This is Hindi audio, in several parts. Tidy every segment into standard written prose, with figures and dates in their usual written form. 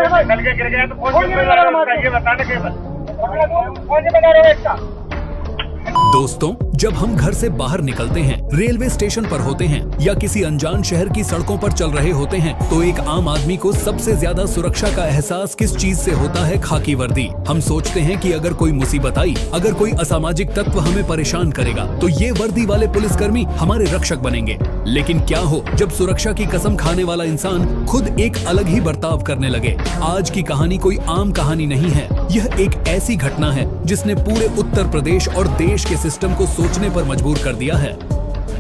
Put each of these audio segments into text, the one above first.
चल के गिर गया तो कौन जिम्मेदार है ये बताने के बाद कौन जिम्मेदार है इसका। दोस्तों, जब हम घर से बाहर निकलते हैं, रेलवे स्टेशन पर होते हैं या किसी अनजान शहर की सड़कों पर चल रहे होते हैं, तो एक आम आदमी को सबसे ज्यादा सुरक्षा का एहसास किस चीज से होता है? खाकी वर्दी। हम सोचते हैं कि अगर कोई मुसीबत आई, अगर कोई असामाजिक तत्व हमें परेशान करेगा, तो ये वर्दी वाले पुलिसकर्मी हमारे रक्षक बनेंगे। लेकिन क्या हो जब सुरक्षा की कसम खाने वाला इंसान खुद एक अलग ही बर्ताव करने लगे? आज की कहानी कोई आम कहानी नहीं है। यह एक ऐसी घटना है जिसने पूरे उत्तर प्रदेश और देश के सिस्टम को सोचने पर मजबूर कर दिया है।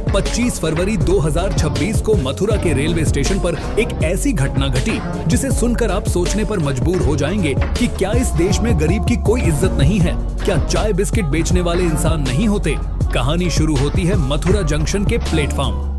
25 फरवरी 2026 को मथुरा के रेलवे स्टेशन पर एक ऐसी घटना घटी जिसे सुनकर आप सोचने पर मजबूर हो जाएंगे कि क्या इस देश में गरीब की कोई इज्जत नहीं है? क्या चाय बिस्किट बेचने वाले इंसान नहीं होते? कहानी शुरू होती है मथुरा जंक्शन के प्लेटफॉर्म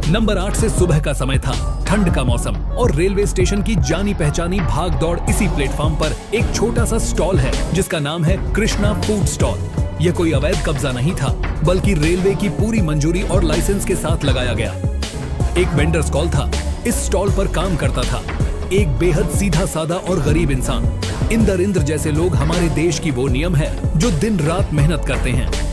नंबर 8 से। सुबह का समय था, ठंड का मौसम और रेलवे स्टेशन की जानी पहचानी भाग दौड़। इसी प्लेटफॉर्म पर एक छोटा सा स्टॉल है जिसका नाम है कृष्णा फूड स्टॉल। यह कोई अवैध कब्जा नहीं था, बल्कि रेलवे की पूरी मंजूरी और लाइसेंस के साथ लगाया गया एक वेंडर स्टॉल था। इस स्टॉल पर काम करता था एक बेहद सीधा साधा और गरीब इंसान। इंद्र जैसे लोग हमारे देश की वो नियम है जो दिन रात मेहनत करते हैं।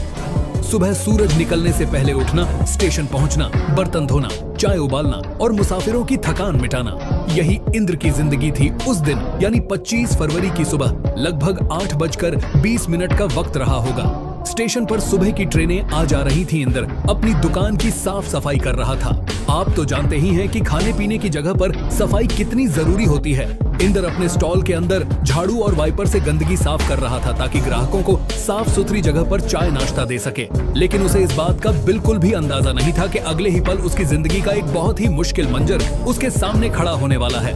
सुबह सूरज निकलने से पहले उठना, स्टेशन पहुंचना, बर्तन धोना, चाय उबालना और मुसाफिरों की थकान मिटाना, यही इंद्र की जिंदगी थी उस दिन, यानी 25 फरवरी की सुबह। लगभग 8:20 का वक्त रहा होगा। स्टेशन पर सुबह की ट्रेनें आ जा रही थी। इंद्र अपनी दुकान की साफ सफाई कर रहा था। आप तो जानते ही हैं कि खाने पीने की जगह पर सफाई कितनी जरूरी होती है। इंद्र अपने स्टॉल के अंदर झाड़ू और वाइपर से गंदगी साफ कर रहा था ताकि ग्राहकों को साफ सुथरी जगह पर चाय नाश्ता दे सके। लेकिन उसे इस बात का बिल्कुल भी अंदाजा नहीं था कि अगले ही पल उसकी जिंदगी का एक बहुत ही मुश्किल मंजर उसके सामने खड़ा होने वाला है।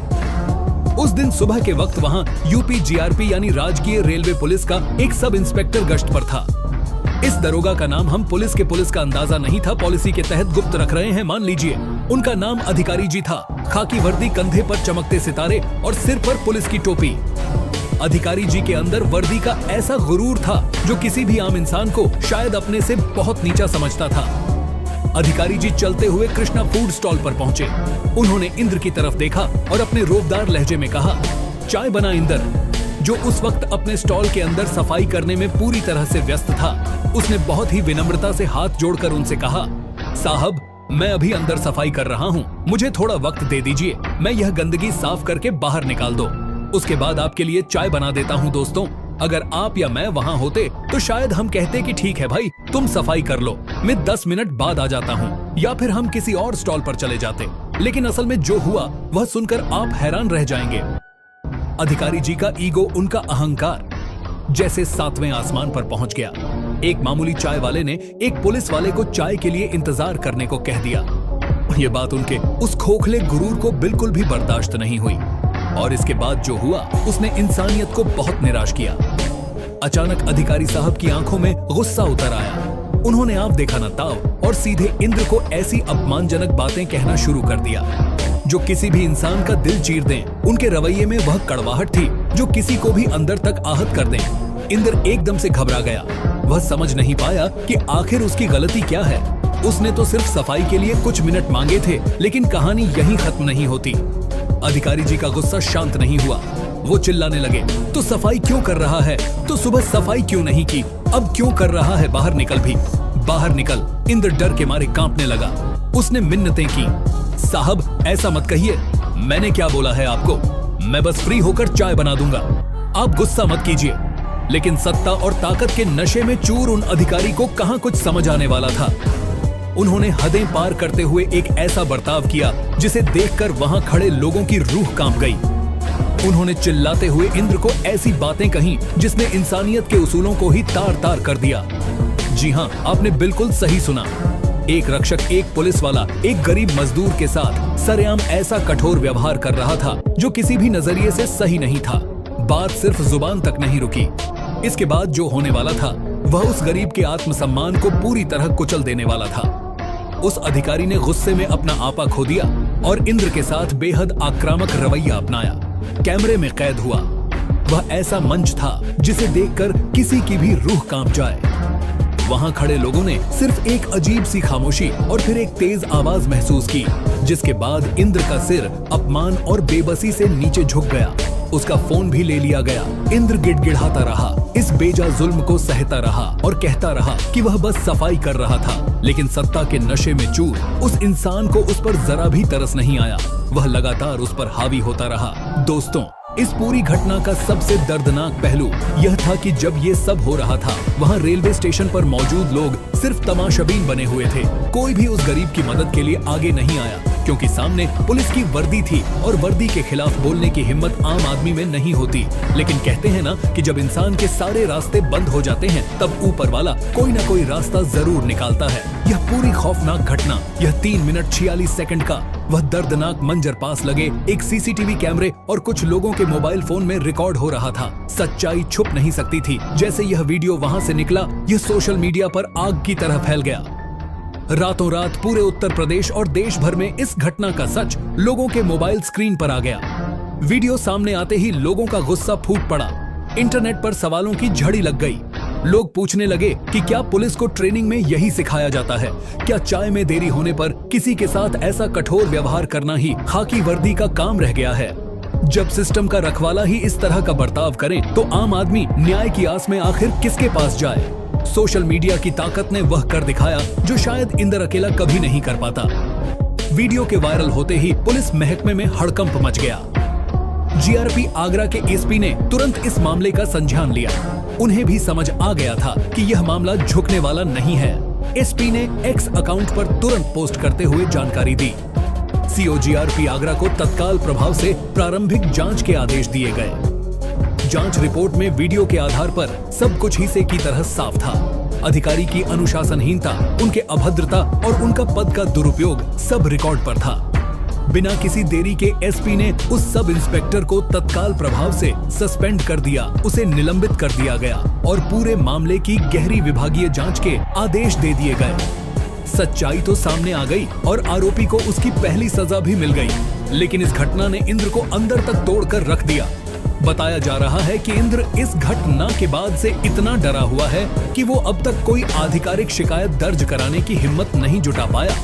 उस दिन सुबह के वक्त वहाँ यूपी जीआरपी यानी राजकीय रेलवे पुलिस का एक सब इंस्पेक्टर गश्त पर था। इस दरोगा का नाम हम पुलिस का अंदाजा नहीं था, पॉलिसी के तहत गुप्त रख रहे हैं, मान लीजिए। उनका नाम अधिकारी जी था। खाकी वर्दी, कंधे पर चमकते सितारे और सिर पर पुलिस की टोपी। अधिकारी जी के अंदर वर्दी का ऐसा गुरूर था जो किसी भी आम इंसान को शायद अपने से बहुत नीचा समझता था। अधिकारी जी चलते हुए कृष्णा फूड स्टॉल पर पहुंचे। उन्होंने इंद्र की तरफ देखा और अपने रोबदार लहजे में कहा, चाय बना इंद्र, जो उस वक्त अपने स्टॉल के अंदर सफाई करने में पूरी तरह से व्यस्त था। उसने बहुत ही विनम्रता से हाथ जोड़कर उनसे कहा, साहब, मैं अभी अंदर सफाई कर रहा हूँ, मुझे थोड़ा वक्त दे दीजिए, मैं यह गंदगी साफ करके बाहर निकाल दो, उसके बाद आपके लिए चाय बना देता हूँ। दोस्तों, अगर आप या मैं वहाँ होते तो शायद हम कहते कि ठीक है भाई, तुम सफाई कर लो, मैं 10 मिनट बाद आ जाता हूँ, या फिर हम किसी और स्टॉल पर चले जाते। लेकिन असल में जो हुआ वह सुनकर आप हैरान रह जाएंगे। अधिकारी जी का ईगो, उनका अहंकार जैसे 7वें आसमान पर पहुंच गया। एक मामूली चाय वाले ने एक पुलिस वाले को चाय के लिए इंतजार करने को कह दिया। ये बात उनके उस खोखले गुरूर को बिल्कुल भी बर्दाश्त नहीं हुई और इसके बाद जो हुआ उसने इंसानियत को बहुत निराश किया। अचानक अधिकारी साहब की आंखों में गुस्सा उतर आया। उन्होंने आप देखा ना ताव और सीधे इंद्र को ऐसी अपमानजनक बातें कहना शुरू कर दिया जो किसी भी इंसान का दिल चीर दें। उनके रवैये में वह कड़वाहट थी जो किसी को भी अंदर तक आहत कर दें। इंद्र एकदम से घबरा गया। वह समझ नहीं पाया कि आखिर उसकी गलती क्या है। उसने तो सिर्फ सफाई के लिए कुछ मिनट मांगे थे, लेकिन कहानी यहीं खत्म नहीं होती। अधिकारी जी का गुस्सा शांत नहीं हुआ। वो चिल्लाने लगे, तो सफाई क्यों कर रहा है? तो सुबह सफाई क्यों नहीं की? अब क्यों कर रहा है? बाहर निकल भी, बाहर निकल। इंद्र डर के मारे कांपने लगा। उसने मिन्नतें की, साहब ऐसा मत कहिए, मैंने क्या बोला है आपको? मैं बस फ्री होकर चाय बना दूंगा, आप गुस्सा मत कीजिए। लेकिन सत्ता और ताकत के नशे में चूर उन अधिकारी को कहां कुछ समझ आने वाला था। उन्होंने हदें पार करते हुए एक ऐसा बर्ताव किया जिसे देखकर वहां खड़े लोगों की रूह कांप गई। उन्होंने चिल्लाते हुए इंद्र को ऐसी बातें कहीं जिसने इंसानियत के उसूलों को ही तार तार कर दिया। जी हां, आपने बिल्कुल सही सुना। एक रक्षक, एक पुलिस वाला, एक गरीब मजदूर के साथ सरेआम ऐसा कठोर व्यवहार कर रहा था जो किसी भी नजरिए से सही नहीं था। बात सिर्फ जुबान तक नहीं रुकी। इसके बाद जो होने वाला था वह उस गरीब के आत्मसम्मान को पूरी तरह कुचल देने वाला था। उस अधिकारी ने गुस्से में अपना आपा खो दिया और इंद्र के साथ बेहद आक्रामक रवैया अपनाया। कैमरे में कैद हुआ। वह ऐसा मंच था जिसे देखकर किसी की भी रूह कांप जाए। वहां खड़े लोगों ने सिर्फ एक अजीब सी खामोशी और फिर एक तेज आवाज महसूस की, जिसके बाद इंद्र का सिर अपमान और बेबसी से नीचे झुक गया। उसका फोन भी ले लिया गया। इंद्र गिड़गिड़ाता रहा, इस बेजा जुल्म को सहता रहा और कहता रहा कि वह बस सफाई कर रहा था। लेकिन सत्ता के नशे में चूर उस इंसान को उस पर जरा भी तरस नहीं आया। वह लगातार उस पर हावी होता रहा। दोस्तों, इस पूरी घटना का सबसे दर्दनाक पहलू यह था कि जब ये सब हो रहा था, वहाँ रेलवे स्टेशन पर मौजूद लोग सिर्फ तमाशाबीन बने हुए थे। कोई भी उस गरीब की मदद के लिए आगे नहीं आया, क्योंकि सामने पुलिस की वर्दी थी और वर्दी के खिलाफ बोलने की हिम्मत आम आदमी में नहीं होती। लेकिन कहते हैं ना कि जब इंसान के सारे रास्ते बंद हो जाते हैं, तब ऊपर वाला कोई ना कोई रास्ता जरूर निकालता है। यह पूरी खौफनाक घटना, यह 3 मिनट 46 सेकंड का वह दर्दनाक मंजर पास लगे एक सीसीटीवी कैमरे और कुछ लोगों के मोबाइल फोन में रिकॉर्ड हो रहा था। सच्चाई छुप नहीं सकती थी। जैसे यह वीडियो वहां से निकला, यह सोशल मीडिया पर आग की तरह फैल गया। रातों रात पूरे उत्तर प्रदेश और देश भर में इस घटना का सच लोगों के मोबाइल स्क्रीन पर आ गया। वीडियो सामने आते ही लोगों का गुस्सा फूट पड़ा। इंटरनेट पर सवालों की झड़ी लग गई। लोग पूछने लगे कि क्या पुलिस को ट्रेनिंग में यही सिखाया जाता है? क्या चाय में देरी होने पर किसी के साथ ऐसा कठोर व्यवहार करना ही खाकी वर्दी का काम रह गया है? जब सिस्टम का रखवाला ही इस तरह का बर्ताव करे, तो आम आदमी न्याय की आस में आखिर किसके पास जाए? सोशल मीडिया की ताकत ने वह कर दिखाया जो शायद इंद्र अकेला कभी नहीं कर पाता। वीडियो के वायरल होते ही पुलिस महकमे में हड़कंप मच गया। जीआरपी आगरा के एसपी ने तुरंत इस मामले का संज्ञान लिया। उन्हें भी समझ आ गया था कि यह मामला झुकने वाला नहीं है। एसपी ने एक्स अकाउंट पर तुरंत पोस्ट करते हुए जानकारी दी। सीओ जीआरपी आगरा को तत्काल प्रभाव से प्रारंभिक जांच के आदेश दिए गए। जांच रिपोर्ट में वीडियो के आधार पर सब कुछ हीसे की तरह साफ था। अधिकारी की अनुशासनहीनता, उनके अभद्रता और उनका पद का दुरुपयोग सब रिकॉर्ड पर था। बिना किसी देरी के एसपी ने उस सब इंस्पेक्टर को तत्काल प्रभाव से सस्पेंड कर दिया, उसे निलंबित कर दिया गया और पूरे मामले की गहरी विभागीय जांच के आदेश दे दिए गए। सच्चाई तो सामने आ गई और आरोपी को उसकी पहली सजा भी मिल गई। लेकिन इस घटना ने इंद्र को अंदर तक तोड़कर रख दिया। बताया जा रहा है कि इंद्र इस घटना के बाद से इतना डरा हुआ है कि वो अब तक कोई आधिकारिक शिकायत दर्ज कराने की हिम्मत नहीं जुटा पाया।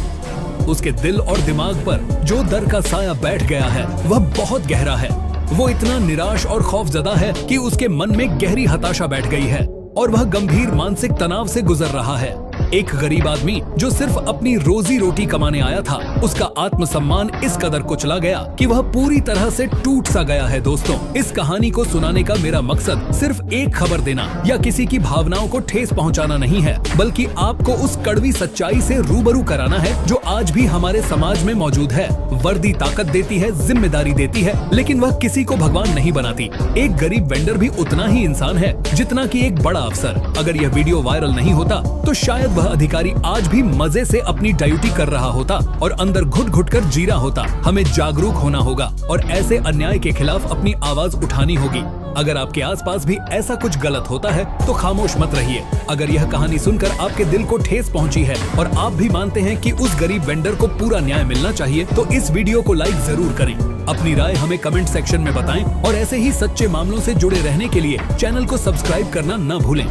उसके दिल और दिमाग पर जो डर का साया बैठ गया है, वह बहुत गहरा है। वो इतना निराश और खौफजदा है कि उसके मन में गहरी हताशा बैठ गई है और वह गंभीर मानसिक तनाव से गुजर रहा है। एक गरीब आदमी जो सिर्फ अपनी रोजी रोटी कमाने आया था, उसका आत्मसम्मान इस कदर कुचला गया कि वह पूरी तरह से टूट सा गया है। दोस्तों, इस कहानी को सुनाने का मेरा मकसद सिर्फ एक खबर देना या किसी की भावनाओं को ठेस पहुंचाना नहीं है, बल्कि आपको उस कड़वी सच्चाई से रूबरू कराना है जो आज भी हमारे समाज में मौजूद है। वर्दी ताकत देती है, जिम्मेदारी देती है, लेकिन वह किसी को भगवान नहीं बनाती। एक गरीब वेंडर भी उतना ही इंसान है जितना कि एक बड़ा अफसर। अगर यह वीडियो वायरल नहीं होता तो शायद वह अधिकारी आज भी मजे से अपनी ड्यूटी कर रहा होता और अंदर घुट घुट कर जी रहा होता। हमें जागरूक होना होगा और ऐसे अन्याय के खिलाफ अपनी आवाज उठानी होगी। अगर आपके आसपास भी ऐसा कुछ गलत होता है तो खामोश मत रहिए। अगर यह कहानी सुनकर आपके दिल को ठेस पहुंची है और आप भी मानते हैं कि उस गरीब वेंडर को पूरा न्याय मिलना चाहिए, तो इस वीडियो को लाइक जरूर करें। अपनी राय हमें कमेंट सेक्शन में बताएं और ऐसे ही सच्चे मामलों से जुड़े रहने के लिए चैनल को सब्सक्राइब करना न भूलें।